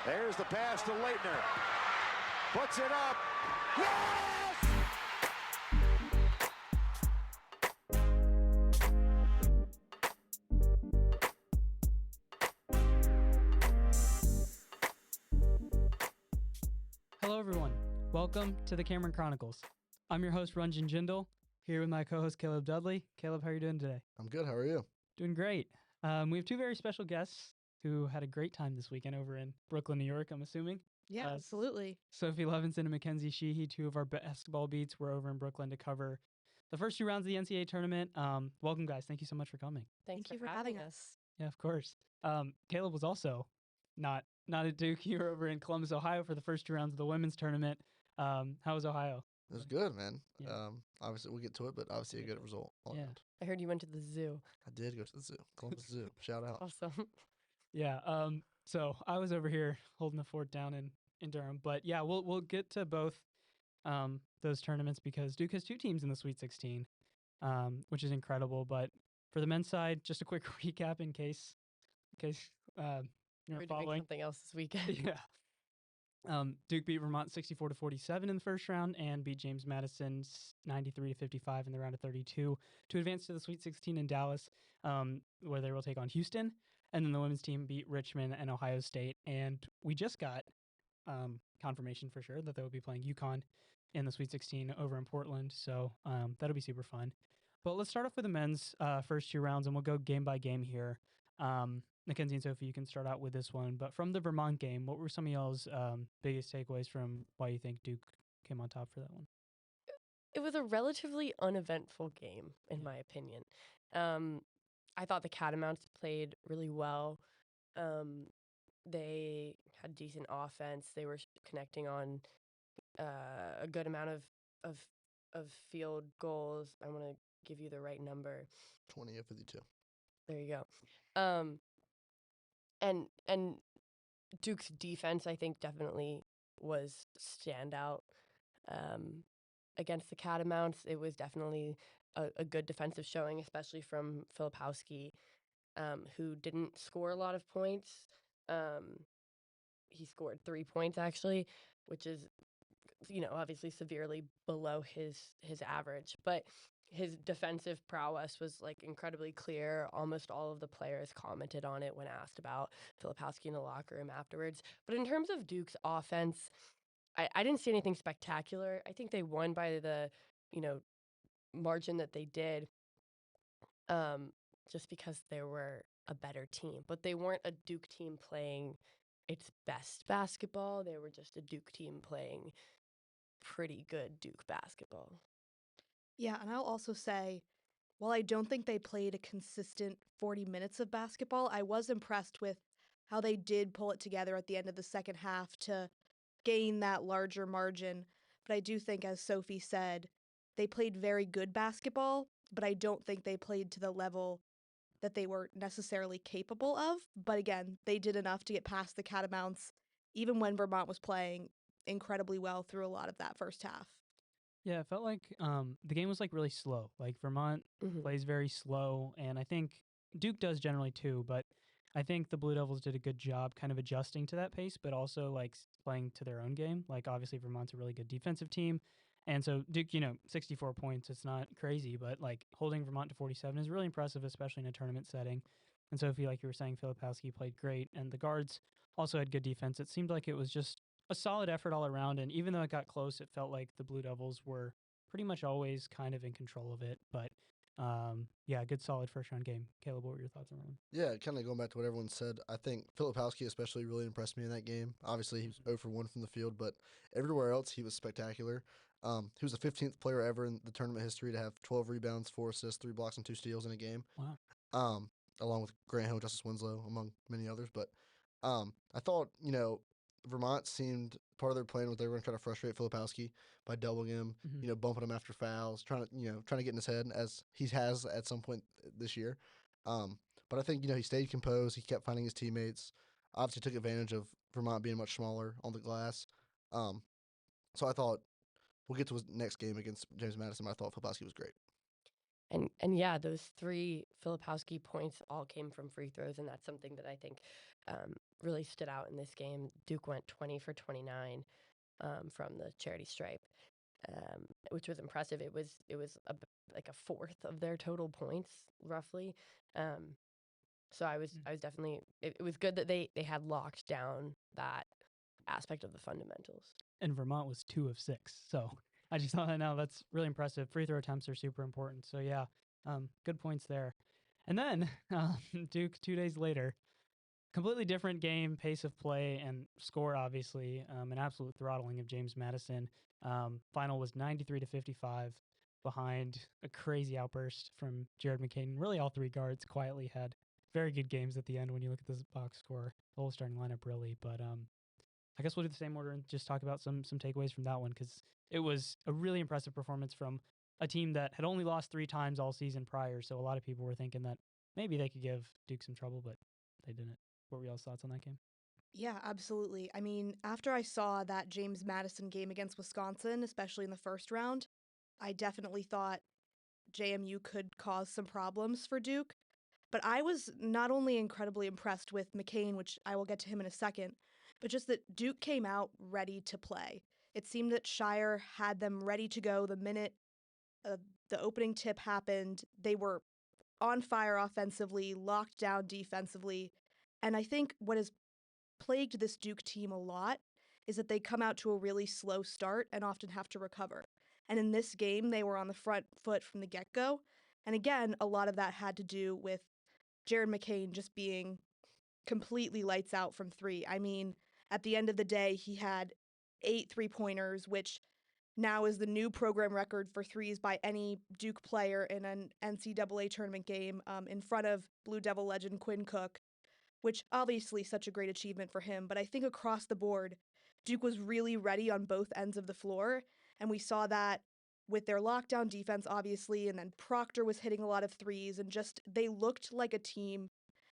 There's the pass to Leitner. Puts it up. Yes! Hello, everyone. Welcome to the Cameron Chronicles. I'm your host, Ranjan, Jindal, here with my co-host, Caleb Dudley. Caleb, how are you doing today? I'm good. How are you? Doing great. We have two very special guests who had a great time this weekend over in Brooklyn, New York, I'm assuming. Yeah, absolutely. Sophie, Levenson, and Mackenzie, Sheehy, two of our basketball beats, were over in Brooklyn to cover the first two rounds of the NCAA tournament. Welcome, guys. Thank you so much for coming. Thank you for having us. Yeah, of course. Caleb was also not at Duke. You were over in Columbus, Ohio for the first two rounds of the women's tournament. How was Ohio? It was good, man. Yeah. Obviously, we'll get to it, but obviously a good result all Yeah. around. I heard you went to the zoo. I did go to the zoo, Columbus Zoo. Shout out. Awesome. Yeah. So I was over here holding the fort down in Durham, but yeah, we'll get to both those tournaments because Duke has two teams in the Sweet 16, which is incredible. But for the men's side, just a quick recap in case you're We're not doing following. something else this weekend. Yeah. Duke beat Vermont 64-47 in the first round and beat James Madison 93-55 in the round of 32 to advance to the Sweet 16 in Dallas, where they will take on Houston. And then the women's team beat Richmond and Ohio State. And we just got confirmation for sure that they will be playing UConn in the Sweet 16 over in Portland. So that'll be super fun. But let's start off with the men's first two rounds, and we'll go game by game here. Mackenzie and Sophie, you can start out with this one. But from the Vermont game, what were some of y'all's biggest takeaways from why you think Duke came on top for that one? It was a relatively uneventful game, in my opinion. I thought the Catamounts played really well. They had decent offense. They were connecting on a good amount of field goals. I want to give you the right number. 20 of 52. There you go. And Duke's defense, I think, definitely was standout. Against the Catamounts, it was definitely a good defensive showing, especially from Filipowski, who didn't score a lot of points. He scored 3 points, actually, which is, obviously severely below his average. But his defensive prowess was, incredibly clear. Almost all of the players commented on it when asked about Filipowski in the locker room afterwards. But in terms of Duke's offense, I didn't see anything spectacular. I think they won by the, margin that they did, just because they were a better team. But they weren't a Duke team playing its best basketball. They were just a Duke team playing pretty good Duke basketball. Yeah, and I'll also say, while I don't think they played a consistent 40 minutes of basketball, I was impressed with how they did pull it together at the end of the second half to gain that larger margin. But I do think, as Sophie said, they played very good basketball, but I don't think they played to the level that they were necessarily capable of. But again, they did enough to get past the Catamounts, even when Vermont was playing incredibly well through a lot of that first half. Yeah, it felt like the game was really slow. Like Vermont plays very slow, and I think Duke does generally too, but I think the Blue Devils did a good job kind of adjusting to that pace, but also playing to their own game. Obviously Vermont's a really good defensive team. And so Duke, 64 points, it's not crazy, but holding Vermont to 47 is really impressive, especially in a tournament setting. And Sophie, like you were saying, Filipowski played great, and the guards also had good defense. It seemed like it was just a solid effort all around, and even though it got close, it felt like the Blue Devils were pretty much always kind of in control of it. But yeah, good solid first round game. Caleb, what were your thoughts on that one? Yeah, kind of going back to what everyone said, I think Filipowski especially really impressed me in that game. Obviously, he was 0 for 1 from the field, but everywhere else he was spectacular. He was the 15th player ever in the tournament history to have 12 rebounds, 4 assists, 3 blocks, and 2 steals in a game. Wow. Along with Grant Hill, Justice Winslow, among many others. But I thought, Vermont seemed part of their plan was they were going to try to frustrate Filipowski by doubling him, bumping him after fouls, trying to get in his head, as he has at some point this year. But I think, he stayed composed. He kept finding his teammates. Obviously took advantage of Vermont being much smaller on the glass. So I thought we'll get to his next game against James Madison, but I thought Filipowski was great. And yeah, those 3 Filipowski points all came from free throws, and that's something that I think really stood out in this game. Duke went 20 for 29 from the charity stripe, which was impressive. It was like a fourth of their total points, roughly. So I was definitely it was good that they had locked down that aspect of the fundamentals. And Vermont was 2 of 6. So I just thought, no, that's really impressive. Free throw attempts are super important. So yeah, good points there. And then Duke 2 days later, completely different game, pace of play, and score, obviously. An absolute throttling of James Madison. Final was 93-55 behind a crazy outburst from Jared McCain. Really, all 3 guards quietly had very good games at the end when you look at this box score. The whole starting lineup, really. But I guess we'll do the same order and just talk about some takeaways from that one, because it was a really impressive performance from a team that had only lost 3 times all season prior. So a lot of people were thinking that maybe they could give Duke some trouble, but they didn't. What were y'all's thoughts on that game? Yeah, absolutely. I mean, after I saw that James Madison game against Wisconsin, especially in the first round, I definitely thought JMU could cause some problems for Duke. But I was not only incredibly impressed with McCain, which I will get to him in a second, but just that Duke came out ready to play. It seemed that Shire had them ready to go the minute the opening tip happened. They were on fire offensively, locked down defensively. And I think what has plagued this Duke team a lot is that they come out to a really slow start and often have to recover. And in this game, they were on the front foot from the get-go. And again, a lot of that had to do with Jared McCain just being completely lights out from 3. I mean, at the end of the day, he had 8 3-pointers, which now is the new program record for threes by any Duke player in an NCAA tournament game, in front of Blue Devil legend Quinn Cook, which obviously such a great achievement for him. But I think across the board, Duke was really ready on both ends of the floor, and we saw that with their lockdown defense, obviously, and then Proctor was hitting a lot of threes, and just they looked like a team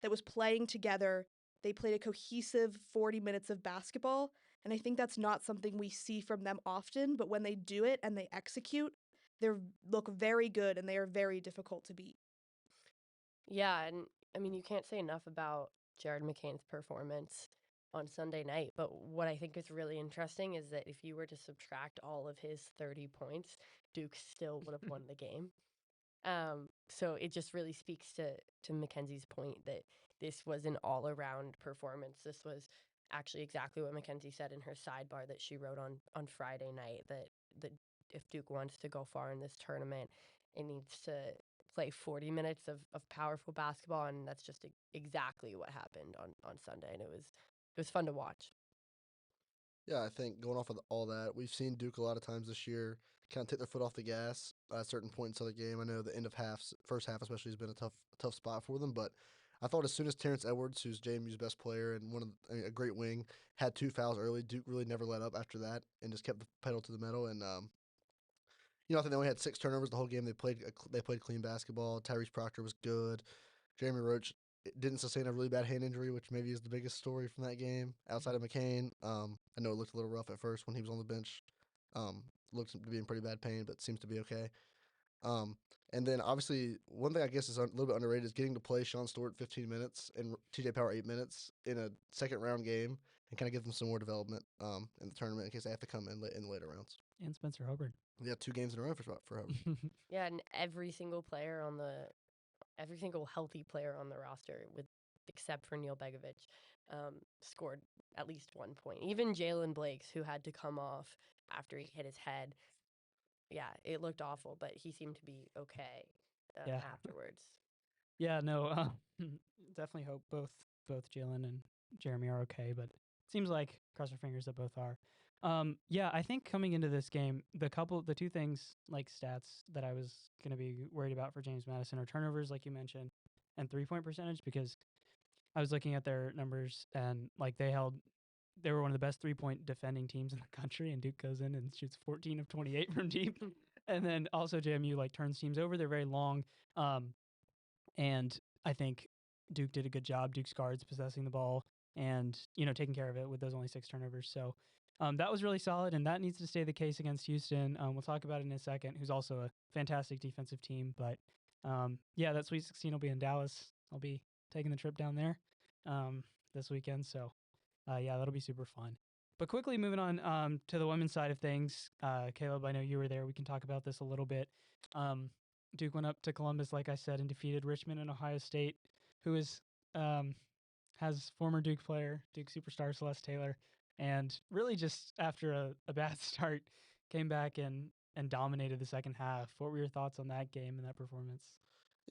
that was playing together. They played a cohesive 40 minutes of basketball, and I think that's not something we see from them often, but when they do it and they execute, they look very good and they are very difficult to beat. Yeah, and I mean, you can't say enough about Jared McCain's performance on Sunday night, but what I think is really interesting is that if you were to subtract all of his 30 points, Duke still would have won the game. So it just really speaks to Mackenzie's point that this was an all-around performance. This was actually exactly what Mackenzie said in her sidebar that she wrote on Friday night, that if Duke wants to go far in this tournament, it needs to play 40 minutes of powerful basketball, and that's just exactly what happened on Sunday, and it was fun to watch. Yeah, I think going off of all that, we've seen Duke a lot of times this year kind of take their foot off the gas at certain points of the game. I know the end of first half especially, has been a tough spot for them, but I thought as soon as Terrence Edwards, who's JMU's best player and a great wing, had 2 fouls early, Duke really never let up after that and just kept the pedal to the metal. And I think they only had 6 turnovers the whole game. They played clean basketball. Tyrese Proctor was good. Jeremy Roach didn't sustain a really bad hand injury, which maybe is the biggest story from that game outside of McCain. I know it looked a little rough at first when he was on the bench. Looked to be in pretty bad pain, but seems to be okay. And then obviously one thing I guess is a little bit underrated is getting to play Sean Stewart 15 minutes and TJ Power 8 minutes in a second round game and kind of give them some more development in the tournament in case they have to come in the later rounds. And Spencer Hobart. Yeah, 2 games in a row for Hobart. Yeah, and every single healthy player on the roster, except for Neil Begovic, scored at least 1 point. Even Jalen Blakes, who had to come off after he hit his head, yeah, it looked awful, but he seemed to be okay afterwards. Yeah, no, definitely hope both Jalen and Jeremy are okay, but it seems like, cross our fingers, that both are. Yeah, I think coming into this game, the 2 things, like stats, that I was going to be worried about for James Madison are turnovers, like you mentioned, and 3-point percentage, because I was looking at their numbers and like they were one of the best 3-point defending teams in the country, and Duke goes in and shoots 14 of 28 from deep. And then also JMU like turns teams over. They're very long. And I think Duke did a good job. Duke's guards possessing the ball and, taking care of it with those only 6 turnovers. So that was really solid, and that needs to stay the case against Houston. We'll talk about it in a second, who's also a fantastic defensive team. But Yeah, that Sweet 16 will be in Dallas. I'll be taking the trip down there this weekend. So, yeah, that'll be super fun. But quickly moving on to the women's side of things, Caleb, I know you were there. We can talk about this a little bit. Duke went up to Columbus, like I said, and defeated Richmond and Ohio State, who is has former Duke player, Duke superstar Celeste Taylor, and really just after a bad start, came back and dominated the second half. What were your thoughts on that game and that performance?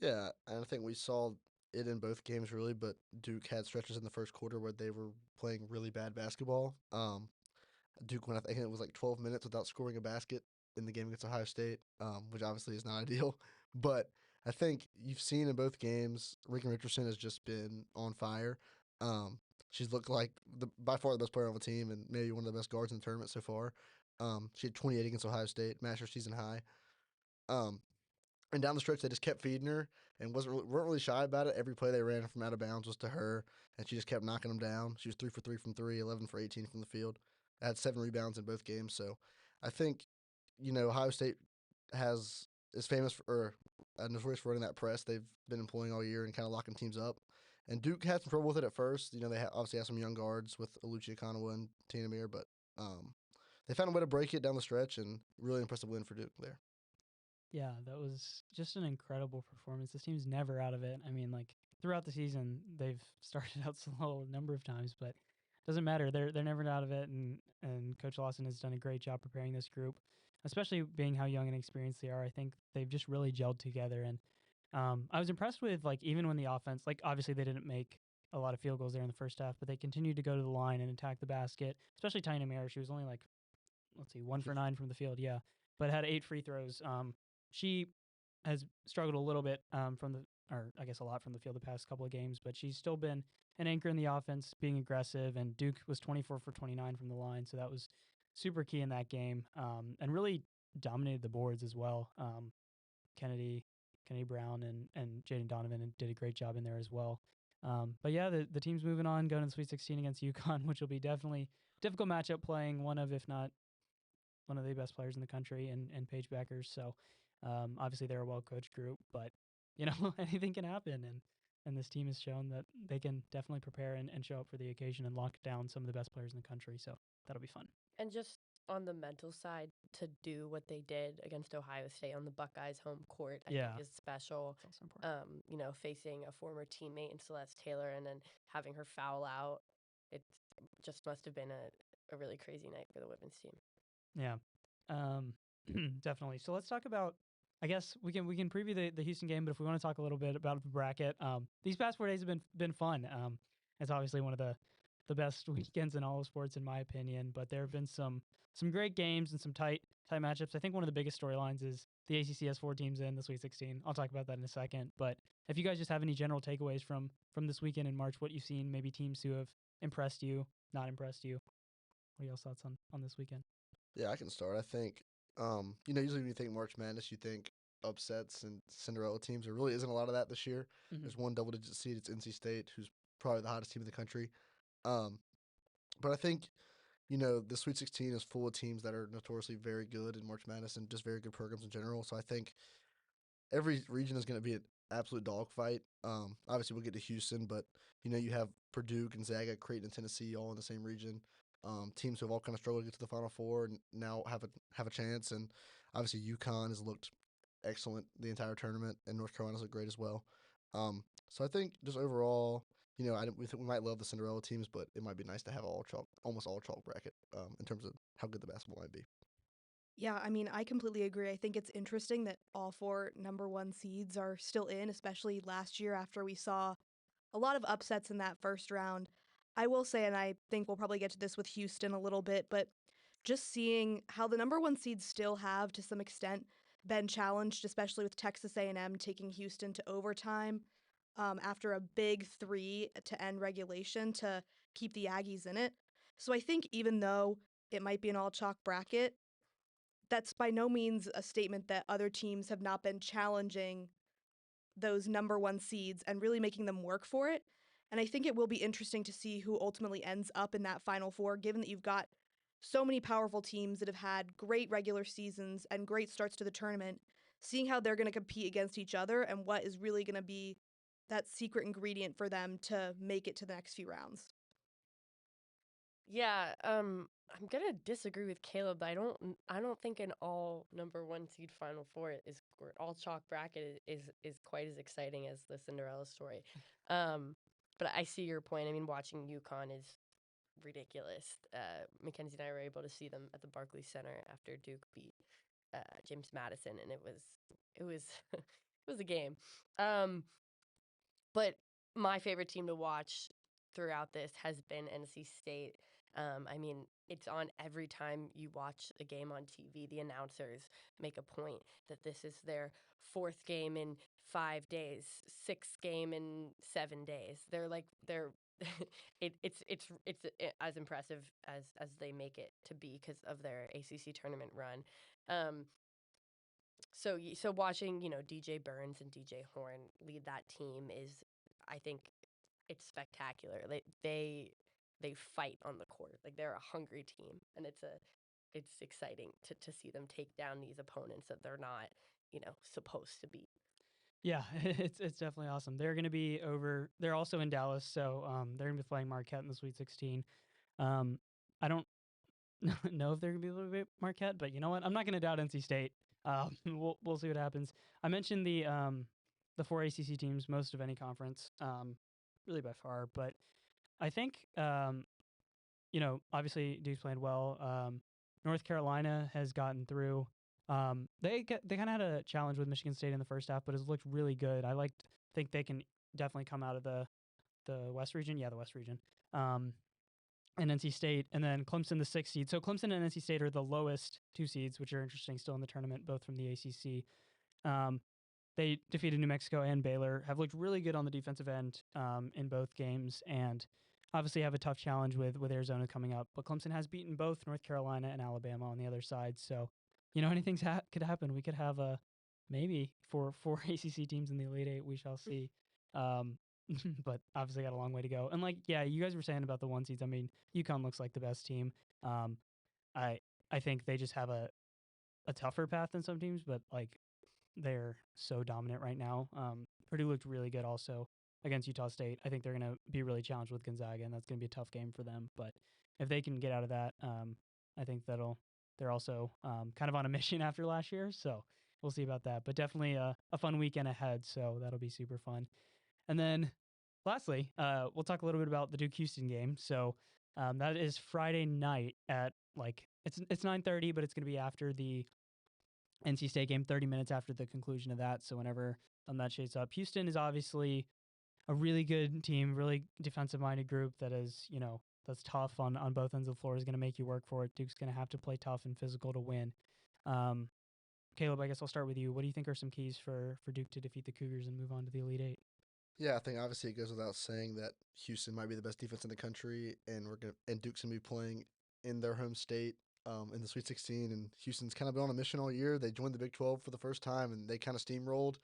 Yeah, and I think we saw it in both games really, but Duke had stretches in the first quarter where they were playing really bad basketball. Duke went, I think it was like 12 minutes without scoring a basket in the game against Ohio State, which obviously is not ideal. But I think you've seen in both games, Regan Richardson has just been on fire. Um, she's looked like by far the best player on the team and maybe one of the best guards in the tournament so far. She had 28 against Ohio State, matched her season high. Um, and down the stretch, they just kept feeding her and weren't really shy about it. Every play they ran from out of bounds was to her, and she just kept knocking them down. She was 3 for 3 from three, 11 for 18 from the field. Had 7 rebounds in both games. So I think, Ohio State is famous for, or notorious for running that press they've been employing all year and kind of locking teams up. And Duke had some trouble with it at first. They obviously have some young guards with Alucia Kanawa and Tina Mir, but they found a way to break it down the stretch and really impressive win for Duke there. Yeah, that was just an incredible performance. This team's never out of it. I mean, like throughout the season, they've started out slow a number of times, but it doesn't matter. They're never out of it, and Coach Lawson has done a great job preparing this group, especially being how young and experienced they are. I think they've just really gelled together, and I was impressed with like even when the offense, like obviously they didn't make a lot of field goals there in the first half, but they continued to go to the line and attack the basket. Especially Tina Mayer, she was only like, let's see, 1 for 9 from the field, yeah, but had 8 free throws. She has struggled a little bit from the, or I guess a lot from the field the past couple of games, but she's still been an anchor in the offense, being aggressive. And Duke was 24 for 29 from the line, so that was super key in that game, and really dominated the boards as well. Kennedy Brown and Jaden Donovan did a great job in there as well. But yeah, the team's moving on, going to the Sweet 16 against UConn, which will be definitely a difficult matchup, playing one of, if not one of the best players in the country, and Paige Beckers. So obviously they're a well-coached group, but anything can happen, and this team has shown that they can definitely prepare and show up for the occasion and lock down some of the best players in the country. So that'll be fun. And just on the mental side, to do what they did against Ohio State on the Buckeyes' home court, I think is special. It's also important. Facing a former teammate in Celeste Taylor and then having her foul out, it just must have been a really crazy night for the women's team. Yeah, definitely. So let's talk about. I guess we can preview the Houston game, but if we want to talk a little bit about the bracket, these past 4 days have been fun. It's obviously one of the best weekends in all of sports, in my opinion. But there have been some great games and some tight matchups. I think one of the biggest storylines is the ACC has 4 teams in the Sweet 16. I'll talk about that in a second. But if you guys just have any general takeaways from this weekend in March, what you've seen, maybe teams who have impressed you, not impressed you, what are y'all's thoughts on this weekend? Yeah, I can start. I think, usually when you think March Madness, you think upsets and Cinderella teams. There really isn't a lot of that this year. Mm-hmm. There's one double-digit seed. It's NC State, who's probably the hottest team in the country. But I think, the Sweet 16 is full of teams that are notoriously very good in March Madness and just very good programs in general. So I think every region is going to be an absolute dogfight. Obviously, we'll get to Houston, but, you have Purdue, Gonzaga, Creighton, and Tennessee all in the same region. Teams who have all kind of struggled to get to the Final Four and now have a chance. And obviously, UConn has looked excellent the entire tournament, and North Carolina's looked great as well. So I think just overall, we think we might love the Cinderella teams, but it might be nice to have almost all chalk bracket in terms of how good the basketball might be. Yeah, I mean, I completely agree. I think it's interesting that all 4 number 1 seeds are still in, especially last year after we saw a lot of upsets in that first round. I will say, and I think we'll probably get to this with Houston a little bit, but just seeing how the number 1 seeds still have, to some extent, been challenged, especially with Texas A&M taking Houston to overtime after a big 3 to end regulation to keep the Aggies in it. So I think even though it might be an all-chalk bracket, that's by no means a statement that other teams have not been challenging those number 1 seeds and really making them work for it. And I think it will be interesting to see who ultimately ends up in that Final Four, given that you've got so many powerful teams that have had great regular seasons and great starts to the tournament seeing how they're going to compete against each other and what is really going to be that secret ingredient for them to make it to the next few rounds. Yeah, I'm gonna disagree with Caleb. I don't think an all number 1 seed Final Four is or all chalk bracket is quite as exciting as the Cinderella story. But I see your point. I mean, watching UConn is ridiculous. Mackenzie and I were able to see them at the Barclays Center after Duke beat James Madison, and it was it was a game. But my favorite team to watch throughout this has been NC State. I mean, it's on every time you watch a game on TV. The announcers make a point that this is their 4th game in 5 days, 6th game in 7 days. They're it's as impressive as they make it to be because of their ACC tournament run. So watching, DJ Burns and DJ Horn lead that team is, I think, it's spectacular. They fight on the court. Like, they're a hungry team, and it's exciting to see them take down these opponents that they're not, supposed to beat. Yeah, it's definitely awesome. They're going to be over. They're also in Dallas, so they're going to be playing Marquette in the Sweet 16. I don't know if they're going to be able to beat Marquette, but you know what? I'm not going to doubt NC State. We'll see what happens. I mentioned the 4 ACC teams, most of any conference, really by far. But I think obviously Duke's playing well. North Carolina has gotten through. They kind of had a challenge with Michigan State in the first half, but it's looked really good. Think they can definitely come out of the West region. Yeah, the West region. And NC State, and then Clemson, the 6th seed. So Clemson and NC State are the lowest 2 seeds, which are interesting still in the tournament, both from the ACC. They defeated New Mexico and Baylor, have looked really good on the defensive end in both games, and obviously have a tough challenge with Arizona coming up. But Clemson has beaten both North Carolina and Alabama on the other side. So, anything could happen. We could have maybe four ACC teams in the Elite Eight. We shall see. But obviously got a long way to go. And you guys were saying about the 1 seeds. I mean, UConn looks like the best team. I think they just have a tougher path than some teams, but they're so dominant right now. Purdue looked really good also against Utah State. I think they're going to be really challenged with Gonzaga, and that's going to be a tough game for them. But if they can get out of that, I think they're also kind of on a mission after last year. So we'll see about that. But definitely a fun weekend ahead. So that'll be super fun. And then lastly, we'll talk a little bit about the Duke Houston game. So that is Friday night at it's 9:30, but it's going to be after the NC State game, 30 minutes after the conclusion of that. So whenever that shades up, Houston is obviously a really good team, really defensive-minded group that is, that's tough on both ends of the floor, is going to make you work for it. Duke's going to have to play tough and physical to win. Caleb, I guess I'll start with you. What do you think are some keys for Duke to defeat the Cougars and move on to the Elite Eight? Yeah, I think obviously it goes without saying that Houston might be the best defense in the country, and Duke's gonna be playing in their home state in the Sweet 16. And Houston's kind of been on a mission all year. They joined the Big 12 for the first time, and they kind of steamrolled.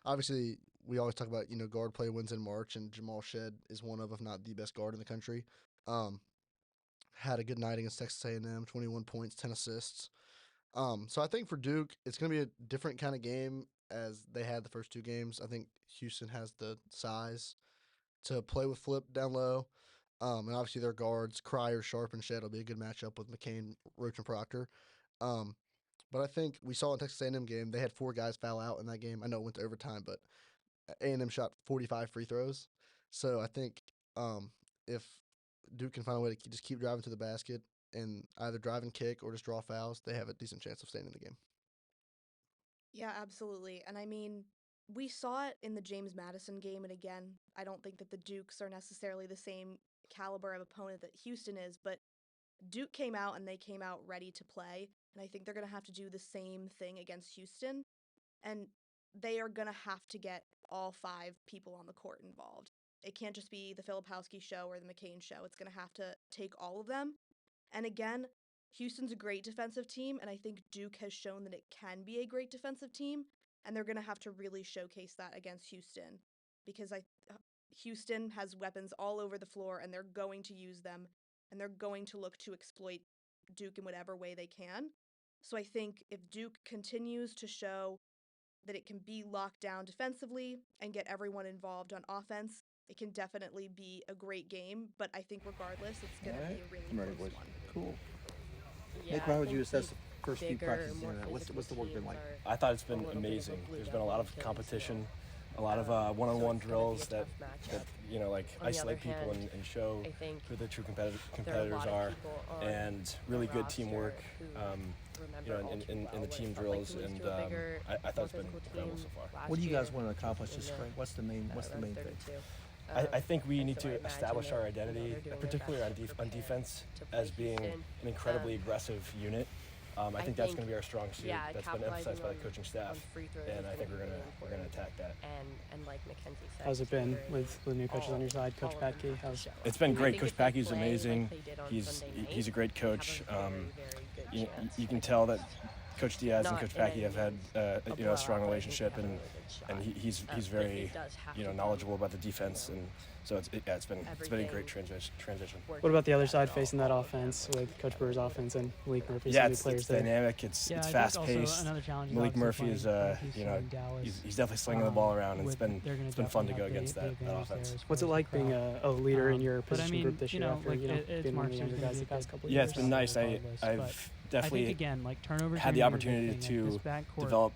Obviously, we always talk about guard play wins in March, and Jamal Shed is one of, if not the best guard in the country. Had a good night against Texas A&M, 21 points, 10 assists. So I think for Duke, it's going to be a different kind of game as they had the first 2 games. I think Houston has the size to play with Flip down low. And obviously their guards, Cryer, Sharp, and Shed will be a good matchup with McCain, Roach, and Proctor. But I think we saw in Texas A&M game, they had 4 guys foul out in that game. I know it went to overtime, but A&M shot 45 free throws. So I think if Duke can find a way to just keep driving to the basket and either drive and kick or just draw fouls, they have a decent chance of staying in the game. Yeah, absolutely. And I mean, we saw it in the James Madison game. And again, I don't think that the Dukes are necessarily the same caliber of opponent that Houston is, but Duke came out and they came out ready to play. And I think they're going to have to do the same thing against Houston. And they are going to have to get all 5 people on the court involved. It can't just be the Filipowski show or the McCain show. It's going to have to take all of them. And again, Houston's a great defensive team, and I think Duke has shown that it can be a great defensive team, and they're going to have to really showcase that against Houston because Houston has weapons all over the floor, and they're going to use them, and they're going to look to exploit Duke in whatever way they can. So I think if Duke continues to show that it can be locked down defensively and get everyone involved on offense, it can definitely be a great game. But I think regardless, it's going to be a really close one. Cool. Yeah, Nick, I how would you think assess the the first few bigger, practices? more What's the physical work been like? teams I thought it's a been little bit of a amazing. Blue There's been a lot Devil of Achilles competition, heel. a lot of So one-on-one it's gonna be drills a that, tough matchup. that like On the isolate other people hand, and show I think who the true there are a competitors lot are, of people on and the really good roster teamwork. who You know, remember all too in well the what it team felt like drills, to lose and to a bigger, I thought it's been more incredible physical so far. team What do you guys last want to year accomplish in this the, spring? What's the main round thing? 32. I think we and need so I to imagine establish that, our you know, identity, they're doing their particularly best to on prepare defense, to play as being Houston. an incredibly aggressive unit. I think that's going to be our strong suit. Yeah, That's been capitalizing emphasized by the on- coaching staff, on free throws and is I think gonna we're be gonna really we're gonna important. attack that. And like Mackenzie said, How's it been delivering with new coaches on your side, Coach all of them Patke? have to How's show up. It's been I great. think Coach if they Patke's play amazing. like they did on Sunday He's a night, great they have coach. a very, very good You chance. can tell that Coach Diaz and Not Coach in Patke any have had means a strong blowout, but I think they relationship, have a and really good shot. he's But it very does have to come knowledgeable about the defense, you know, and so it's been a great transition. What about the other side facing that offense with Coach Brewer's offense and Malik Murphy? Yeah, some new it's players there. dynamic. It's Yeah, I think fast also paced. another challenge is Malik obviously Murphy is playing Houston and Dallas. he's definitely slinging the ball around, and it's been fun to go against that offense. offense. What's it like being a leader in your but I position mean, group this you year know, after like, it's being one of March the younger season's guys the gonna past be couple Yeah, years? it's been nice. Regardless, I've but I definitely think again, like turnovers had are the gonna be a opportunity big thing. Like, to this backcourt develop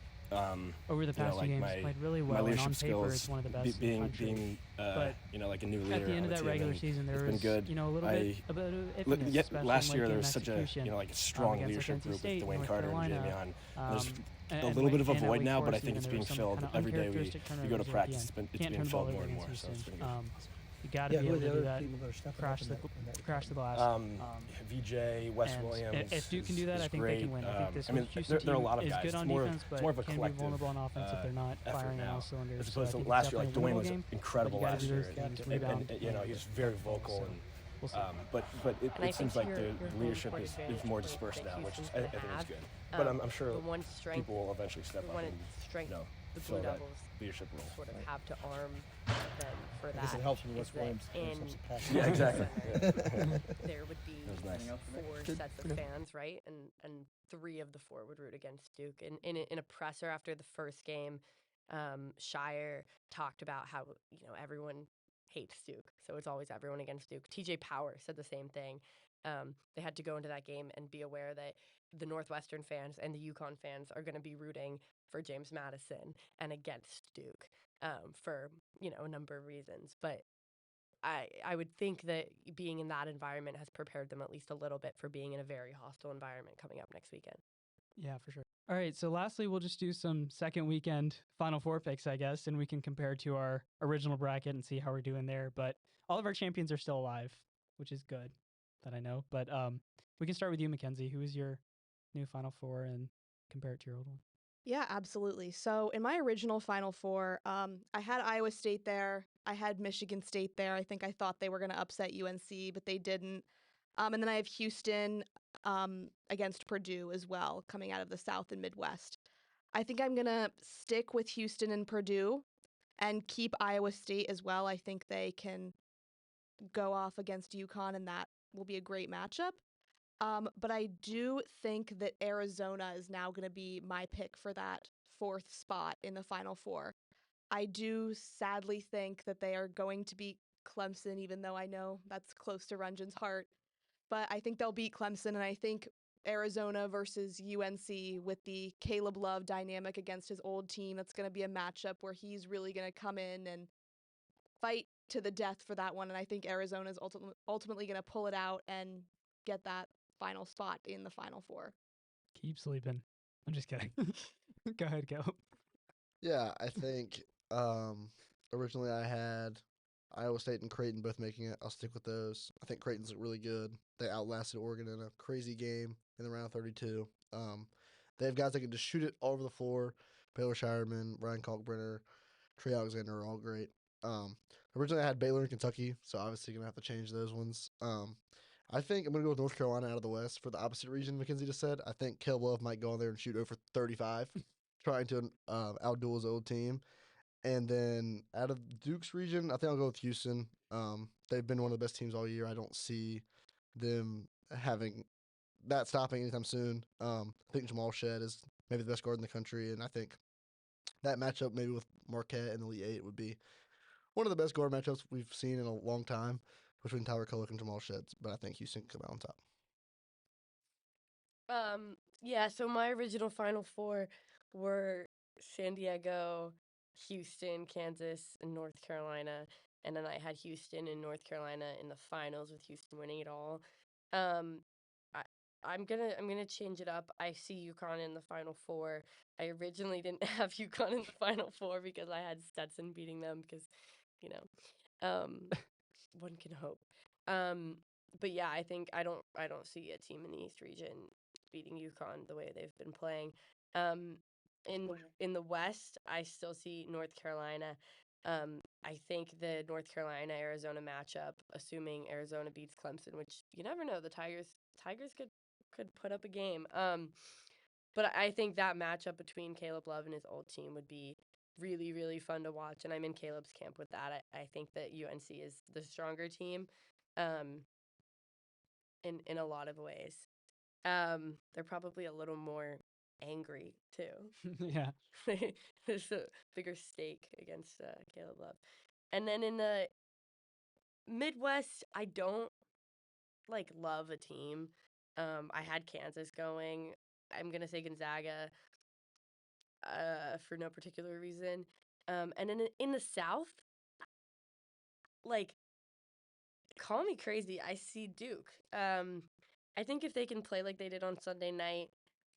over the past few games played really well, my and leadership on paper skills, it's one of the best in the country. being But like a new leader. At the end of on that team, regular and season, there it's was been good. a little bit of iffiness, Yeah, especially last in year late there game was such a execution, like a strong against leadership Mackenzie group State, with Dwayne North Carter and Carolina, Jamie on. There's and a little bit of a and at void Wake now, but I Forest think it's even, being there was some filled kind of every day. We uncharacteristic go to turnovers at the practice. end. It's Can't being turn the ball filled more over and more. against So it's Houston. been good. You got to be able to do that. people that are stepping Crash up the in that crash the glass. VJ, Wes and Williams. if Duke can do that, is I think great. they can win. I think this I mean, Houston there are a team lot of is guys. good on It's more defense, but of a can be collective vulnerable on offense if they're not effort firing on now, all cylinders. as So I opposed to think last it's year. Like definitely a Dwayne winnable was game, incredible but you gotta last do year, those games, and rebound, he was very vocal, so and we'll see. but And I it seems think like your the home leadership court is advantage more that dispersed now, which Houston's I gonna think is have, good. But I'm sure the one strength, people will eventually step the up one and strength the fill Blue that Devils leadership role. sort of have to arm them for that. I guess it helps when is Wes that Williams in has some passion. Yeah, exactly. there would be That was nice. 4 sets of fans, right? And 3 of the 4 would root against Duke. And in a presser after the first game, Shire talked about how everyone hates Duke, so it's always everyone against Duke. TJ Power said the same thing. They had to go into that game and be aware that the Northwestern fans and the UConn fans are going to be rooting for James Madison and against Duke for a number of reasons. But I would think that being in that environment has prepared them at least a little bit for being in a very hostile environment coming up next weekend. Yeah, for sure. All right, so lastly, we'll just do some second weekend Final Four picks, I guess, and we can compare to our original bracket and see how we're doing there. But all of our champions are still alive, which is good, that I know. But we can start with you, Mackenzie. Who is your new Final Four, and compare it to your old one? Yeah, absolutely. So in my original Final Four, I had Iowa State there. I had Michigan State there. I think I thought they were going to upset UNC, but they didn't. And then I have Houston against Purdue as well, coming out of the South and Midwest. I think I'm going to stick with Houston and Purdue and keep Iowa State as well. I think they can go off against UConn, and that will be a great matchup. But I do think that Arizona is now going to be my pick for that 4th spot in the Final Four. I do sadly think that they are going to beat Clemson, even though I know that's close to Ranjan's heart. But I think they'll beat Clemson, and I think Arizona versus UNC with the Caleb Love dynamic against his old team, that's going to be a matchup where he's really going to come in and fight to the death for that one. And I think Arizona is ultimately going to pull it out and get that final spot in the Final Four. Keep sleeping. I'm just kidding. Go ahead, go. Yeah, I think originally I had Iowa State and Creighton both making it. I'll stick with those. I think Creighton's look really good. They outlasted Oregon in a crazy game in the round of 32. They have guys that can just shoot it all over the floor. Baylor Shireman, Ryan Kalkbrenner, Trey Alexander are all great. Originally I had Baylor and Kentucky, so obviously going to have to change those ones. I think I'm going to go with North Carolina out of the West for the opposite region Mackenzie just said. I think Caleb Love might go in there and shoot over 35, trying to outduel his old team. And then out of Duke's region, I think I'll go with Houston. They've been one of the best teams all year. I don't see them having that stopping anytime soon. I think Jamal Shed is maybe the best guard in the country, and I think that matchup maybe with Marquette in the Elite Eight would be one of the best guard matchups we've seen in a long time between Tyler Kolek and Jamal Sheds. But I think Houston can come out on top. Yeah, so my original Final Four were San Diego, Houston, Kansas, and North Carolina. And then I had Houston and North Carolina in the finals with Houston winning it all. Um, I'm gonna change it up. I see UConn in the Final Four. I originally didn't have UConn in the Final Four because I had Stetson beating them because, you know, one can hope. But yeah, I think I don't see a team in the East region beating UConn the way they've been playing. In the West, I still see North Carolina. I think the North Carolina Arizona matchup, assuming Arizona beats Clemson, which you never know, the Tigers could put up a game. But I think that matchup between Caleb Love and his old team would be really, really fun to watch, and I'm in Caleb's camp with that. I think that UNC is the stronger team, in a lot of ways. They're probably a little more angry too. Yeah. There's a bigger stake against Caleb Love. And then in the Midwest, I don't love a team. I had Kansas going. I'm gonna say Gonzaga for no particular reason. And in the South, call me crazy, I see Duke. I think if they can play like they did on Sunday night,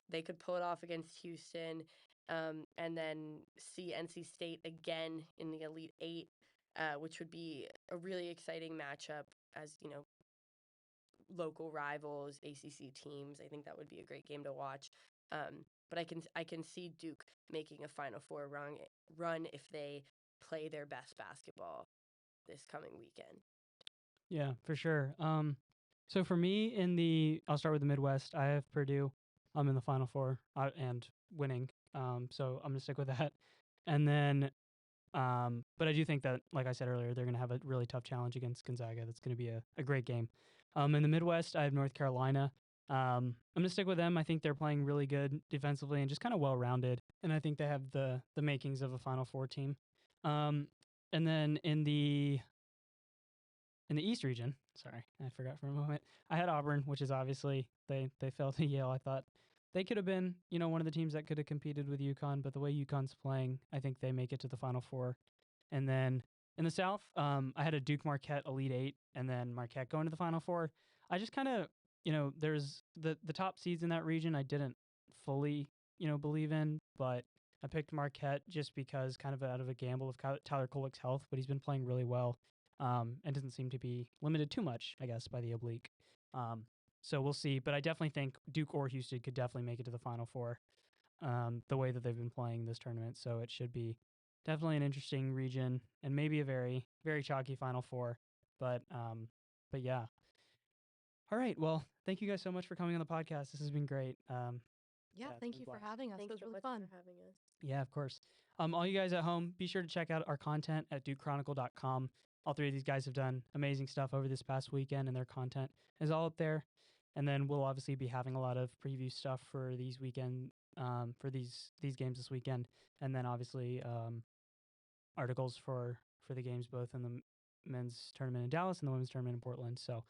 they could pull it off against Houston, and then see NC State again in the Elite Eight, which would be a really exciting matchup as, local rivals, ACC teams. I think that would be a great game to watch. But I can see Duke making a Final Four run if they play their best basketball this coming weekend. Yeah, for sure. So for me I'll start with the Midwest. I have Purdue. I'm in the Final Four and winning. So I'm gonna stick with that. And then, but I do think that, like I said earlier, they're gonna have a really tough challenge against Gonzaga. That's gonna be a great game. In the Midwest, I have North Carolina. I'm gonna stick with them. I think they're playing really good defensively and just kind of well rounded. And I think they have the makings of a Final Four team. And then in the East region, sorry, I forgot for a moment, I had Auburn, which is obviously they fell to Yale. I thought they could have been, one of the teams that could have competed with UConn, but the way UConn's playing, I think they make it to the Final Four. And then in the South, I had a Duke Marquette Elite Eight, and then Marquette going to the Final Four. I just kind of, there's the top seeds in that region I didn't fully, believe in, but I picked Marquette just because kind of out of a gamble of Tyler Kolek's health, but he's been playing really well. And doesn't seem to be limited too much, I guess, by the oblique. So we'll see. But I definitely think Duke or Houston could definitely make it to the Final Four, the way that they've been playing this tournament. So it should be definitely an interesting region and maybe a very, very chalky Final Four. But yeah. All right. Well, thank you guys so much for coming on the podcast. This has been great. Thank you for having us. Thanks It was so really much fun. for having us. Yeah, of course. All you guys at home, be sure to check out our content at dukechronicle.com. All three of these guys have done amazing stuff over this past weekend, and their content is all up there. And then we'll obviously be having a lot of preview stuff for these games this weekend, and then obviously articles for the games both in the men's tournament in Dallas and the women's tournament in Portland. So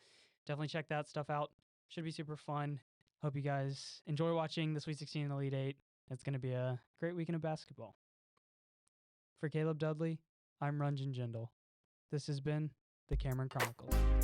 definitely check that stuff out. Should be super fun. Hope you guys enjoy watching the Sweet 16 and Elite 8. It's going to be a great weekend of basketball. For Caleb Dudley, I'm Ranjan Jindal. This has been the Cameron Chronicles.